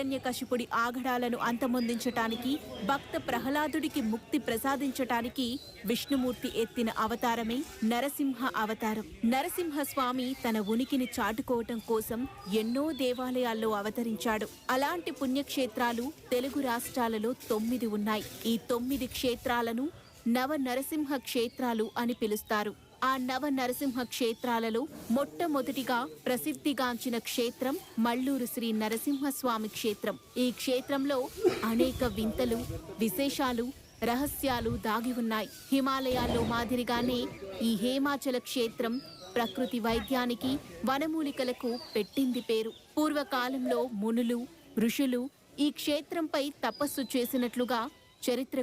హిరణ్యకశిపుడి ఆగడాలను అంతమొందించటానికి, భక్త ప్రహ్లాదుడికి ముక్తి ప్రసాదించటానికి విష్ణుమూర్తి ఎత్తిన అవతారమే నరసింహ అవతారం. నరసింహస్వామి తన ఉనికిని చాటుకోవటం కోసం ఎన్నో దేవాలయాల్లో అవతరించాడు. అలాంటి పుణ్యక్షేత్రాలు తెలుగు రాష్ట్రాలలో 9 ఉన్నాయి. ఈ 9 క్షేత్రాలను నవ నరసింహ క్షేత్రాలు అని పిలుస్తారు. ఆ నవ నరసింహ క్షేత్రాలలో మొట్టమొదటిగా ప్రసిద్ధిగాంచిన క్షేత్రం మల్లూరు శ్రీ నరసింహస్వామి క్షేత్రం. ఈ క్షేత్రంలో అనేక వింతలు, విశేషాలు, రహస్యాలు దాగి ఉన్నాయి. హిమాలయాల్లో మాదిరిగానే ఈ హేమాచల క్షేత్రం ప్రకృతి వైద్యానికి, వనమూలికలకు పెట్టింది పేరు. పూర్వకాలంలో మునులు, ఋషులు ఈ క్షేత్రంపై తపస్సు చేసినట్లుగా చరిత్ర